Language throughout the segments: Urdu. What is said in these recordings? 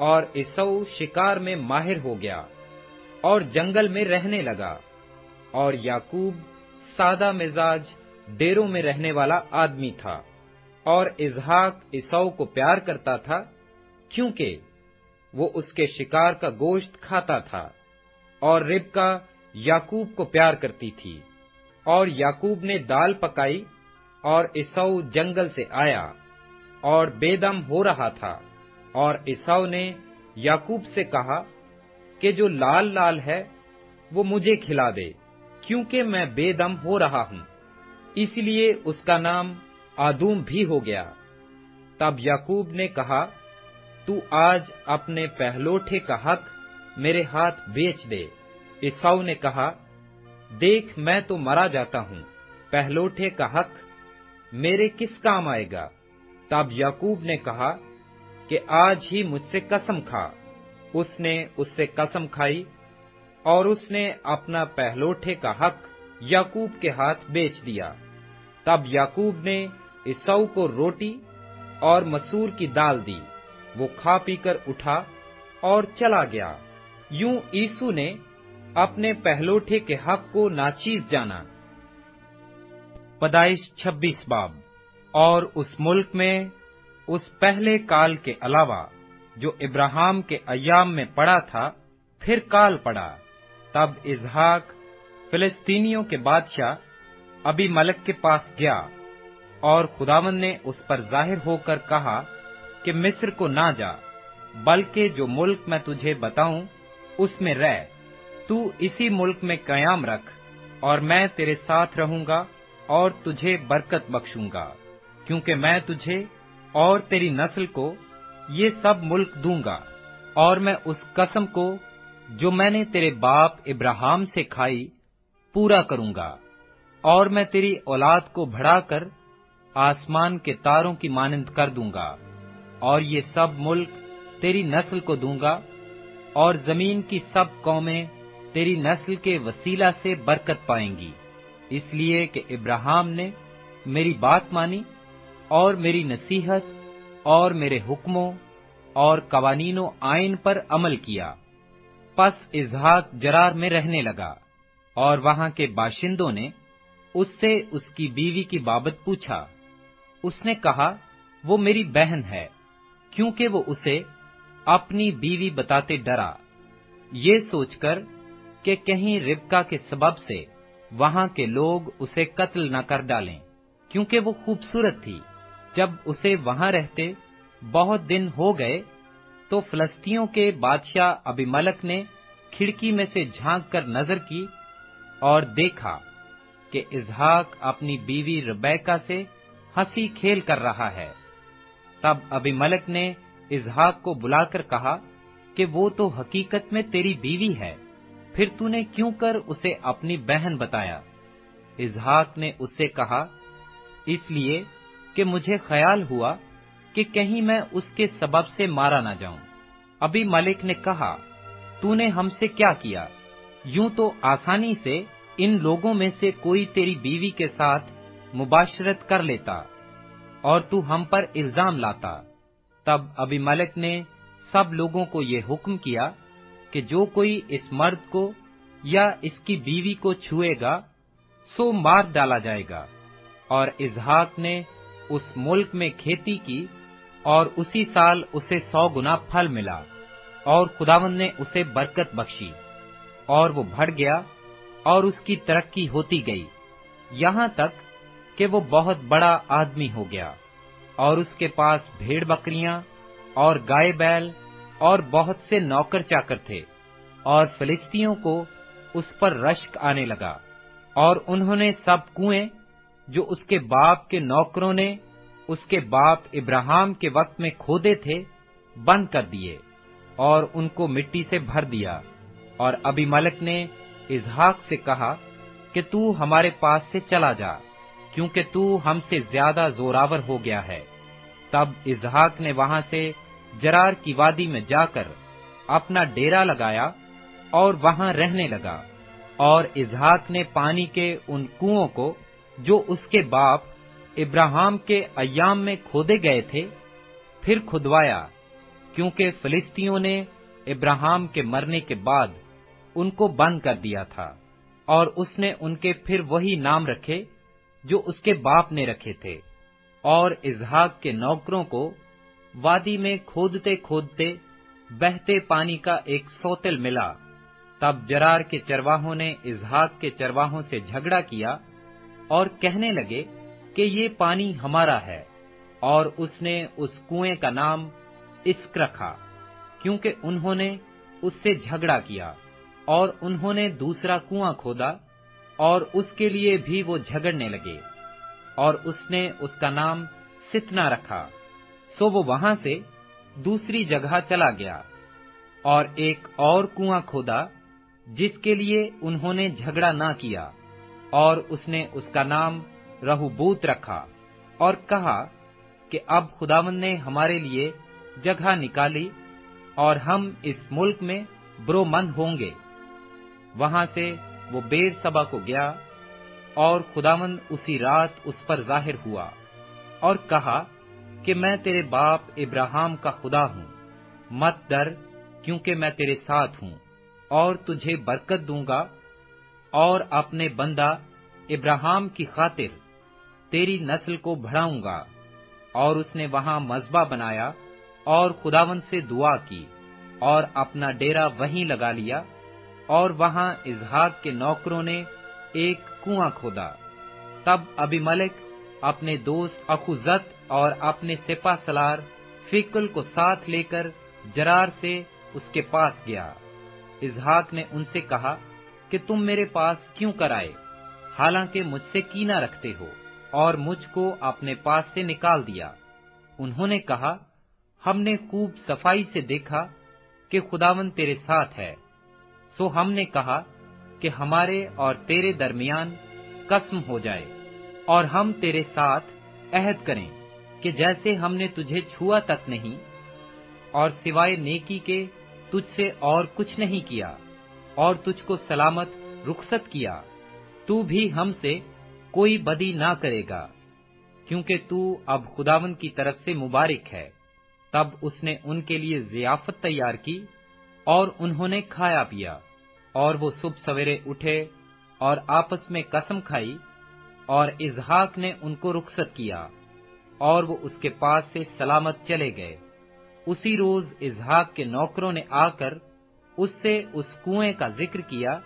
اور اسau شکار میں ماہر ہو گیا اور جنگل میں رہنے لگا، اور یعقوب سادہ مزاج ڈیروں میں رہنے والا آدمی تھا، اور اسحاق اسau کو پیار کرتا تھا کیونکہ وہ اس کے شکار کا گوشت کھاتا تھا، اور ربکا یعقوب کو پیار کرتی تھی۔ اور یعقوب نے دال پکائی، اور اسau جنگل سے آیا اور بے دم ہو رہا تھا، اور اسau نے یعقوب سے کہا کہ جو لال لال ہے وہ مجھے کھلا دے، کیونکہ میں بے دم ہو رہا ہوں۔ اس لیے اس کا نام آدوم بھی ہو گیا۔ تب یعقوب نے کہا، تو آج اپنے پہلوٹھے کا حق میرے ہاتھ بیچ دے۔ اسau نے کہا، دیکھ میں تو مرا جاتا ہوں، پہلوٹھے کا حق میرے کس کام آئے گا؟ تب یعقوب نے کہا کہ آج ہی مجھ سے قسم کھا۔ اس نے اس سے قسم کھائی، اور اس نے اپنا پہلوٹھے کا حق یعقوب کے ہاتھ بیچ دیا۔ تب یعقوب نے اسau کو روٹی اور مسور کی دال دی، وہ کھا پی کر اٹھا اور چلا گیا۔ یوں عیسو نے اپنے پہلوٹھے کے حق کو ناچیز جانا۔ پیدائش 26 باب۔ اور اس ملک میں اس پہلے کال کے علاوہ جو ابراہام کے ایام میں پڑا تھا، پھر کال پڑا۔ تب اسحاق فلسطینیوں کے بادشاہ ابی ملک کے پاس گیا، اور خداوند نے اس پر ظاہر ہو کر کہا کہ مصر کو نہ جا، بلکہ جو ملک میں تجھے بتاؤں اس میں رہ، تو اسی ملک میں قیام رکھ، اور میں تیرے ساتھ رہوں گا اور تجھے برکت بخشوں گا، کیونکہ میں تجھے اور تیری نسل کو یہ سب ملک دوں گا، اور میں اس قسم کو جو میں نے تیرے باپ ابراہام سے کھائی پورا کروں گا، اور میں تیری اولاد کو بڑھا کر آسمان کے تاروں کی مانند کر دوں گا، اور یہ سب ملک تیری نسل کو دوں گا، اور زمین کی سب قومیں تیری نسل کے وسیلہ سے برکت پائیں گی، اس لیے کہ ابراہام نے میری بات مانی اور میری نصیحت اور میرے حکموں اور قوانین و آئین پر عمل کیا۔ پس اسحاق جرار میں رہنے لگا، اور وہاں کے باشندوں نے اس سے اس کی بیوی کی بابت پوچھا۔ اس نے کہا، وہ میری بہن ہے، کیونکہ وہ اسے اپنی بیوی بتاتے ڈرا، یہ سوچ کر کہ کہیں ربکا کے سبب سے وہاں کے لوگ اسے قتل نہ کر ڈالیں، کیونکہ وہ خوبصورت تھی۔ جب اسے وہاں رہتے بہت دن ہو گئے تو فلسطینیوں کے بادشاہ ابی ملک نے کھڑکی میں سے جھانک کر نظر کی اور دیکھا کہ اسحاق اپنی بیوی ربیکا سے ہنسی کھیل کر رہا ہے۔ تب ابی ملک نے اسحاق کو بلا کر کہا کہ وہ تو حقیقت میں تیری بیوی ہے، پھر تو نے کیوں کر اسے اپنی بہن بتایا؟ اسحاق نے اس سے کہا، اس لیے کہ مجھے خیال ہوا کہ کہیں میں اس کے سبب سے مارا نہ جاؤں۔ ابی ملک نے کہا، تو نے ہم سے کیا کیا؟ یوں تو آسانی سے ان لوگوں میں سے کوئی تیری بیوی کے ساتھ مباشرت کر لیتا، اور تو ہم پر الزام لاتا۔ تب ابی ملک نے سب لوگوں کو یہ حکم کیا کہ جو کوئی اس مرد کو یا اس کی بیوی کو چھوئے گا سو مار ڈالا جائے گا۔ اور اسحاق نے اس ملک میں کھیتی کی، اور اسی سال اسے 100 گنا پھل ملا، اور خداوند نے اسے برکت بخشی، اور وہ بڑھ گیا اور اس کی ترقی ہوتی گئی، یہاں تک کہ وہ بہت بڑا آدمی ہو گیا، اور اس کے پاس بھیڑ بکریاں اور گائے بیل اور بہت سے نوکر چاکر تھے، اور فلسطینیوں کو اس پر رشک آنے لگا، اور انہوں نے سب کنویں جو اس کے باپ کے نوکروں نے اس کے باپ ابراہام کے وقت میں کھودے تھے بند کر دیے، اور ان کو مٹی سے بھر دیا۔ اور ابی ملک نے اسحاق سے کہا کہ تو ہمارے پاس سے چلا جا، کیونکہ تو ہم سے زیادہ زوراور ہو گیا ہے۔ تب اسحاق نے وہاں سے جرار کی وادی میں جا کر اپنا ڈیرا لگایا اور وہاں رہنے لگا۔ اور اسحاق نے پانی کے ان کنووں کو جو اس کے باپ ابراہام کے ایام میں کھودے گئے تھے پھر کھدوایا، کیونکہ فلسطینیوں نے ابراہیم کے مرنے کے بعد ان کو بند کر دیا تھا، اور اس نے ان کے پھر وہی نام رکھے جو اس کے باپ نے رکھے تھے۔ اور اسحاق کے نوکروں کو وادی میں کھودتے کھودتے بہتے پانی کا ایک سوتل ملا۔ تب جرار کے چرواہوں نے اسحاق کے چرواہوں سے جھگڑا کیا اور کہنے لگے کہ یہ پانی ہمارا ہے، اور اس نے اس کنویں کا نام اسک رکھا، کیونکہ انہوں نے اس سے جھگڑا کیا۔ اور انہوں نے دوسرا کنواں کھودا، اور اس کے لیے بھی وہ جھگڑنے لگے، اور اس نے اس کا نام ستنا رکھا۔ سو وہ وہاں سے دوسری جگہ چلا گیا، اور ایک اور کنواں کھودا جس کے لیے انہوں نے جھگڑا نہ کیا، اور اس نے اس کا نام رہوبوت رکھا، اور کہا کہ اب خداوند نے ہمارے لیے جگہ نکالی، اور ہم اس ملک میں برومند ہوں گے۔ وہاں سے وہ بیر سبا کو گیا، اور خداوند اسی رات اس پر ظاہر ہوا اور کہا کہ میں تیرے باپ ابراہیم کا خدا ہوں، مت ڈر، کیونکہ میں تیرے ساتھ ہوں، اور تجھے برکت دوں گا، اور اپنے بندہ ابراہیم کی خاطر تیری نسل کو بڑھاؤں گا۔ اور اس نے وہاں مذبح بنایا اور خداوند سے دعا کی، اور اپنا ڈیرا وہیں لگا لیا۔ اور وہاں اسحاق کے نوکروں نے ایک کنواں کھودا۔ تب ابیملک اپنے دوست اخوزت اور اپنے سپہ سالار فیکل کو ساتھ لے کر جرار سے اس کے پاس گیا۔ اسحاق نے ان سے کہا کہ تم میرے پاس کیوں کر آئے، حالانکہ مجھ سے کینہ رکھتے ہو اور مجھ کو اپنے پاس سے نکال دیا۔ انہوں نے کہا، ہم نے خوب صفائی سے دیکھا کہ خداوند تیرے ساتھ ہے۔ سو ہم نے کہا کہ ہمارے اور تیرے درمیان قسم ہو جائے، اور ہم تیرے ساتھ عہد کریں کہ جیسے ہم نے تجھے چھوا تک نہیں، اور سوائے نیکی کے تجھ سے اور کچھ نہیں کیا، اور تجھ کو سلامت رخصت کیا، تو بھی ہم سے کوئی بدی نہ کرے گا، کیونکہ تو اب خداوند کی طرف سے مبارک ہے۔ تب اس نے ان کے لیے ضیافت تیار کی، اور انہوں نے کھایا پیا۔ اور وہ صبح سویرے اٹھے اور آپس میں قسم کھائی، اور اسحاق نے ان کو رخصت کیا، اور وہ اس کے پاس سے سلامت چلے گئے۔ اسی روز اسحاق کے نوکروں نے آ کر اس سے اس کنویں کا ذکر کیا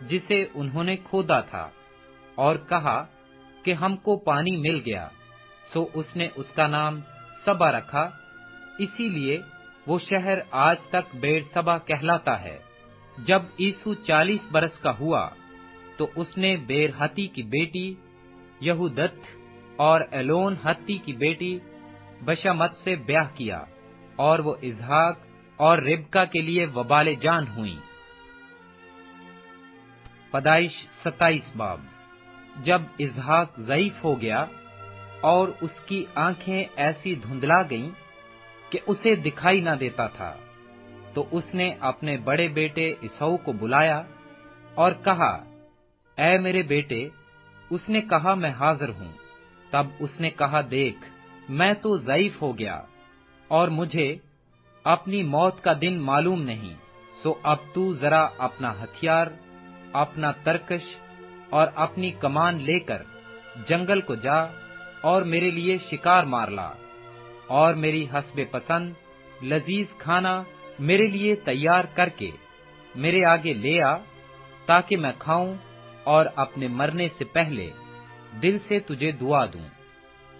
جسے انہوں نے کھودا تھا، اور کہا کہ ہم کو پانی مل گیا۔ سو اس نے اس کا نام سبا رکھا، اسی لیے وہ شہر آج تک بیر سبا کہلاتا ہے۔ جب عیسو 40 برس کا ہوا تو اس نے بیر ہتی کی بیٹی یہودت اور ایلون ہتی کی بیٹی بشمت سے بیاہ کیا، اور وہ اسحاق اور ربکا کے لیے وبال جان ہوئیں۔ پیدائش 27 باب۔ جب اسحاق ضعیف ہو گیا اور اس کی آنکھیں ایسی دھندلا گئیں کہ اسے دکھائی نہ دیتا تھا، تو اس نے اپنے بڑے بیٹے عیسو کو بلایا اور کہا، اے میرے بیٹے۔ اس نے کہا، میں حاضر ہوں۔ تب اس نے کہا، دیکھ، میں تو ضعیف ہو گیا، اور مجھے اپنی موت کا دن معلوم نہیں۔ سو اب تو ذرا اپنا ہتھیار، اپنا ترکش اور اپنی کمان لے کر جنگل کو جا اور میرے لیے شکار مار لا، اور میری حسب پسند لذیذ کھانا میرے لیے تیار کر کے میرے آگے لے آ، تاکہ میں کھاؤں اور اپنے مرنے سے پہلے دل سے تجھے دعا دوں۔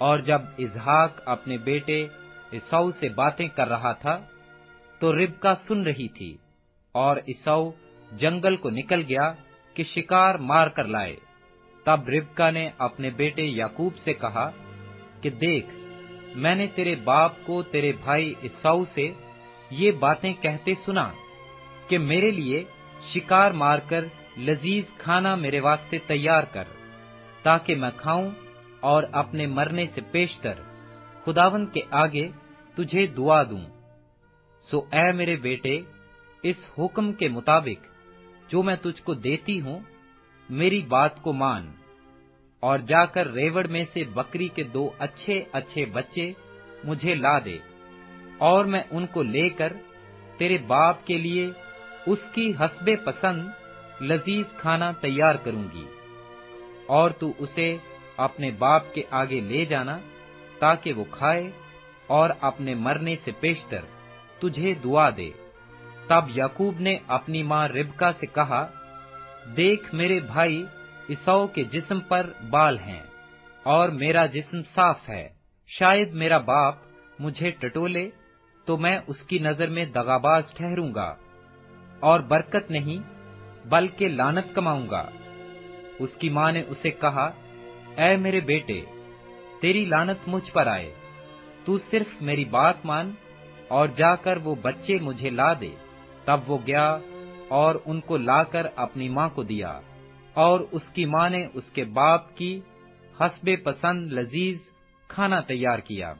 اور جب اسحاق اپنے بیٹے عیسو سے باتیں کر رہا تھا تو ربکا سن رہی تھی، اور عیسو جنگل کو نکل گیا کہ شکار مار کر لائے۔ تب ربکا نے اپنے بیٹے یعقوب سے کہا کہ دیکھ، میں نے تیرے باپ کو تیرے بھائی عیسو سے یہ باتیں کہتے سنا کہ میرے لیے شکار مار کر لذیذ کھانا میرے واسطے تیار کر، تاکہ میں کھاؤں اور اپنے مرنے سے پیشتر خداوند کے آگے تجھے دعا دوں۔ سو اے میرے بیٹے، اس حکم کے مطابق جو میں تجھ کو دیتی ہوں، میری بات کو مان، اور جا کر ریوڑ میں سے بکری کے 2 اچھے اچھے بچے مجھے لا دے، اور میں ان کو لے کر تیرے باپ کے لیے اس کی حسب پسند لذیذ کھانا تیار کروں گی، اور تو اسے اپنے باپ کے آگے لے جانا تاکہ وہ کھائے اور اپنے مرنے سے پیشتر تجھے دعا دے۔ تب یعقوب نے اپنی ماں ربکا سے کہا، دیکھ میرے بھائی عیسو کے جسم پر بال ہیں اور میرا جسم صاف ہے، شاید میرا باپ مجھے ٹٹولے تو میں اس کی نظر میں دغاباز ٹھہروں گا اور برکت نہیں بلکہ لعنت کماؤں گا۔ اس کی ماں نے اسے کہا، اے میرے بیٹے، تیری لعنت مجھ پر آئے، تو صرف میری بات مان اور جا کر وہ بچے مجھے لا دے۔ تب وہ گیا اور ان کو لا کر اپنی ماں کو دیا، اور اس کی ماں نے اس کے باپ کی حسب پسند لذیذ کھانا تیار کیا،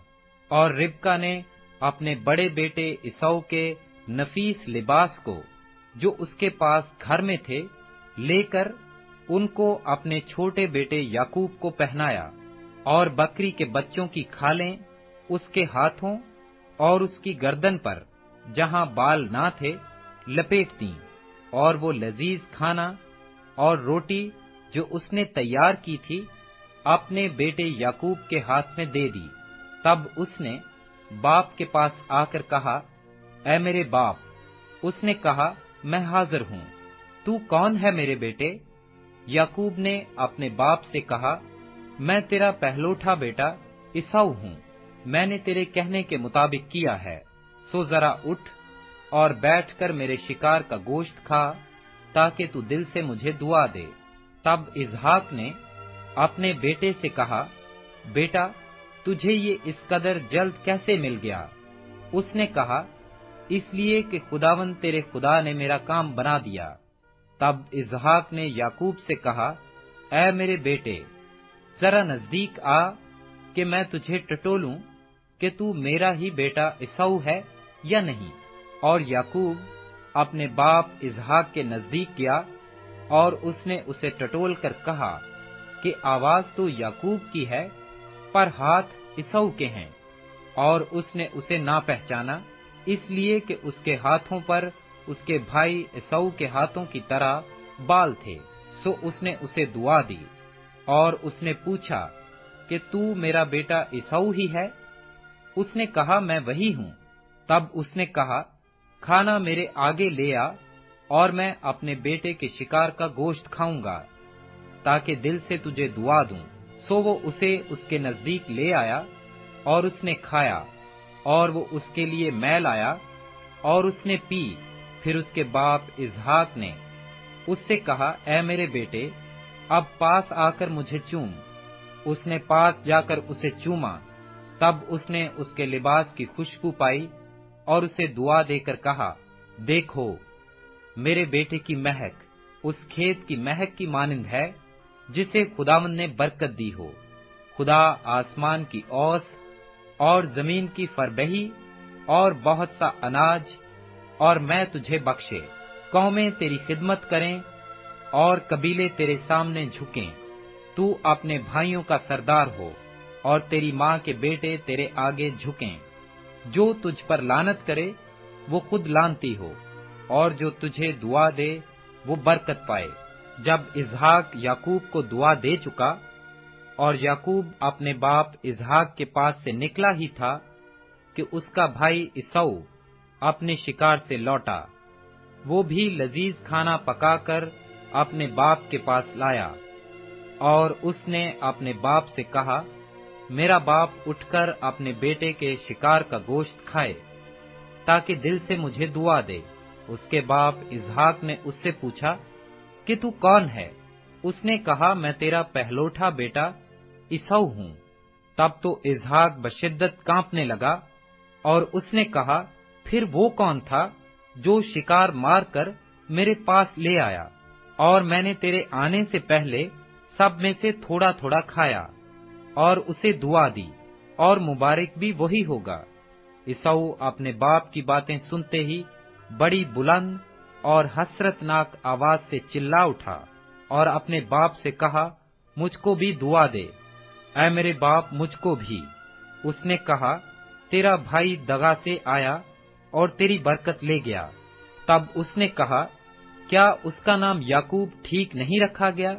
اور ربکا نے اپنے بڑے بیٹے عیسو کے نفیس لباس کو جو اس کے پاس گھر میں تھے لے کر ان کو اپنے چھوٹے بیٹے یعقوب کو پہنایا، اور بکری کے بچوں کی کھالیں اس کے ہاتھوں اور اس کی گردن پر جہاں بال نہ تھے لپیٹ دیں، اور وہ لذیذ کھانا اور روٹی جو اس نے تیار کی تھی اپنے بیٹے یعقوب کے ہاتھ میں دے دی۔ تب اس نے باپ کے پاس آ کر کہا، اے میرے باپ۔ اس نے کہا، میں حاضر ہوں، تو کون ہے میرے بیٹے؟ یعقوب نے اپنے باپ سے کہا، میں تیرا پہلوٹا بیٹا عیسو ہوں، میں نے تیرے کہنے کے مطابق کیا ہے، سو ذرا اٹھ اور بیٹھ کر میرے شکار کا گوشت کھا تاکہ تو دل سے مجھے دعا دے۔ تب اسحاق نے اپنے بیٹے سے کہا، بیٹا تجھے یہ اس قدر جلد کیسے مل گیا؟ اس نے کہا، اس لیے کہ خداوند تیرے خدا نے میرا کام بنا دیا۔ تب اسحاق نے یعقوب سے کہا، اے میرے بیٹے، ذرا نزدیک آ کہ میں تجھے ٹٹولوں کہ تو میرا ہی بیٹا عیسو ہے یا نہیں۔ اور یعقوب اپنے باپ اسحاق کے نزدیک گیا، اور اس نے اسے ٹٹول کر کہا کہ آواز تو یعقوب کی ہے پر ہاتھ عیسو کے ہیں، اور اس نے اسے نہ پہچانا، اس لیے کہ اس کے ہاتھوں پر اس کے بھائی عیسو کے ہاتھوں کی طرح بال تھے۔ سو اس نے اسے دعا دی، اور اس نے پوچھا کہ تو میرا بیٹا عیسو ہی ہے؟ اس نے کہا، میں وہی ہوں۔ تب اس نے کہا، کھانا میرے آگے لے آ، اور میں اپنے بیٹے کے شکار کا گوشت کھاؤں گا تاکہ دل سے تجھے دعا دوں۔ سو وہ اسے اس کے نزدیک لے آیا، اور اس نے کھایا، اور وہ اس کے لیے مے لایا، اور اس نے پی۔ پھر اس کے باپ اسحاق نے اس سے کہا، اے میرے بیٹے، اب پاس آ کر مجھے چوم۔ اس نے پاس جا کر اسے چوما۔ تب اس نے اس کے لباس کی خوشبو پائی اور اسے دعا دے کر کہا، دیکھو میرے بیٹے کی مہک اس کھیت کی مہک کی مانند ہے جسے خداوند نے برکت دی ہو۔ خدا آسمان کی اوس اور زمین کی فربہی اور بہت سا اناج اور میں تجھے بخشے۔ قومیں تیری خدمت کریں اور قبیلے تیرے سامنے جھکیں۔ تو اپنے بھائیوں کا سردار ہو اور تیری ماں کے بیٹے تیرے آگے جھکیں۔ جو تجھ پر لعنت کرے وہ خود لعنتی ہو، اور جو تجھے دعا دے وہ برکت پائے۔ جب اسحاق یعقوب کو دعا دے چکا اور یعقوب اپنے باپ اسحاق کے پاس سے نکلا ہی تھا کہ اس کا بھائی عیسو اپنے شکار سے لوٹا۔ وہ بھی لذیذ کھانا پکا کر اپنے باپ کے پاس لایا، اور اس نے اپنے باپ سے کہا، میرا باپ اٹھ کر اپنے بیٹے کے شکار کا گوشت کھائے تاکہ دل سے مجھے دعا دے۔ اس کے باپ اسحاق نے اس سے پوچھا کہ تو کون ہے؟ اس نے کہا، میں تیرا پہلوٹا بیٹا عیسو ہوں۔ تب تو اسحاق بشدت کانپنے لگا، اور اس نے کہا، پھر وہ کون تھا جو شکار مار کر میرے پاس لے آیا، اور میں نے تیرے آنے سے پہلے سب میں سے تھوڑا تھوڑا کھایا اور اسے دعا دی، اور مبارک بھی وہی ہوگا۔ عیسو اپنے باپ کی باتیں سنتے ہی بڑی بلند اور حسرت ناک آواز سے چلا اٹھا اور اپنے باپ سے کہا، مجھ کو بھی دعا دے، اے میرے باپ، مجھ کو بھی۔ اس نے کہا، تیرا بھائی دغا سے آیا اور تیری برکت لے گیا۔ تب اس نے کہا، کیا اس کا نام یعقوب ٹھیک نہیں رکھا گیا؟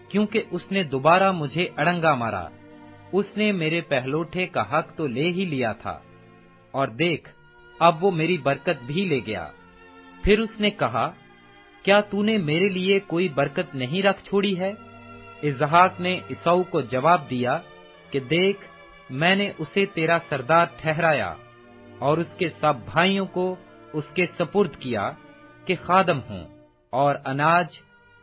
کیونکہ اس نے دوبارہ مجھے اڑنگا مارا۔ اس نے میرے پہلوٹے کا حق تو لے ہی لیا تھا، اور دیکھ اب وہ میری برکت بھی لے گیا۔ پھر اس نے کہا، کیا تو نے میرے لیے کوئی برکت نہیں رکھ چھوڑی ہے؟ اسحاق نے عیسو کو جواب دیا کہ دیکھ، میں نے اسے تیرا سردار ٹھہرایا اور اس کے سب بھائیوں کو اس کے سپرد کیا کہ خادم ہوں، اور اناج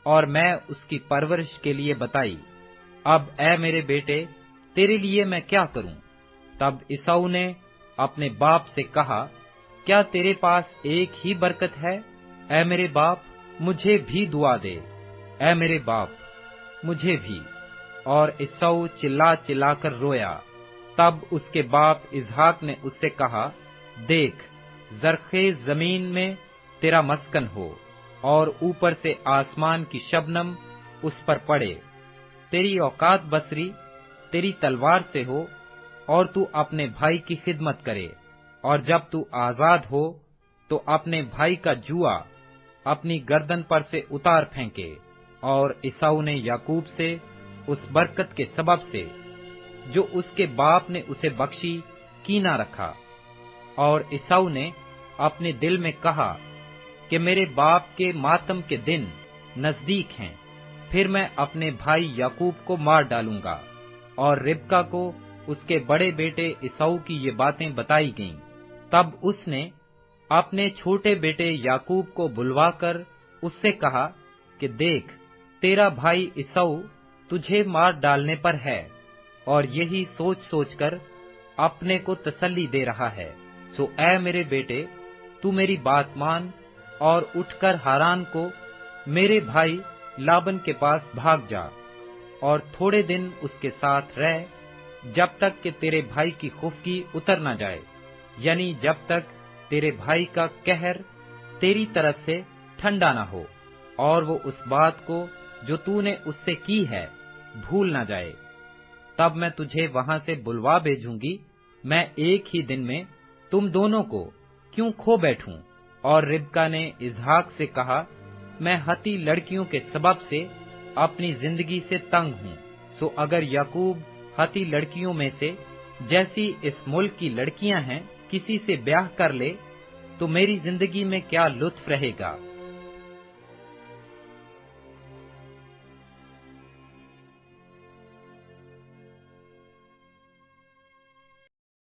اور میں اس کی پرورش کے لیے بتائی۔ اب اے میرے بیٹے، تیرے لیے میں کیا کروں؟ تب عیسو نے اپنے باپ سے کہا، کیا تیرے پاس ایک ہی برکت ہے؟ اے میرے باپ، مجھے بھی دعا دے۔ اے میرے باپ، مجھے بھی۔ اور عیسو چلا چلا کر رویا۔ تب اس کے باپ اسحاق نے اس سے کہا، دیکھ، زرخیز زمین میں تیرا مسکن ہو، اور اوپر سے آسمان کی شبنم اس پر پڑے۔ تیری اوقات بسری تیری تلوار سے ہو، اور تو اپنے بھائی کی خدمت کرے، اور جب تو آزاد ہو تو اپنے بھائی کا جوا اپنی گردن پر سے اتار پھینکے۔ اور عیسو نے یعقوب سے اس برکت کے سبب سے جو اس کے باپ نے اسے بخشی کینہ رکھا۔ اور عیسو نے اپنے دل میں کہا کہ میرے باپ کے ماتم کے دن نزدیک ہیں، پھر میں اپنے بھائی یعقوب کو مار ڈالوں گا۔ اور ربکا کو اس کے بڑے بیٹے عیسو کی یہ باتیں بتائی گئیں۔ تب اس نے اپنے چھوٹے بیٹے یعقوب کو بلوا کر اس سے کہا کہ دیکھ، تیرا بھائی عیسو تجھے مار ڈالنے پر ہے، اور یہی سوچ سوچ کر اپنے کو تسلی دے رہا ہے۔ سو اے میرے بیٹے، تو میری بات مان اور اٹھ کر ہاران کو میرے بھائی لابن کے پاس بھاگ جا، اور تھوڑے دن اس کے ساتھ رہ، جب تک کہ تیرے بھائی کی خفگی اتر نہ جائے، یعنی جب تک تیرے بھائی کا قہر تیری طرف سے ٹھنڈا نہ ہو، اور وہ اس بات کو جو تو نے اس سے کی ہے بھول نہ جائے۔ تب میں تجھے وہاں سے بلوا بھیجوں گی۔ میں ایک ہی دن میں تم دونوں کو کیوں کھو بیٹھوں؟ اور ربکا نے اسحاق سے کہا، میں ہتی لڑکیوں کے سبب سے اپنی زندگی سے تنگ ہوں۔ سو اگر یعقوب ہتی لڑکیوں میں سے جیسی اس ملک کی لڑکیاں ہیں کسی سے بیاہ کر لے تو میری زندگی میں کیا لطف رہے گا؟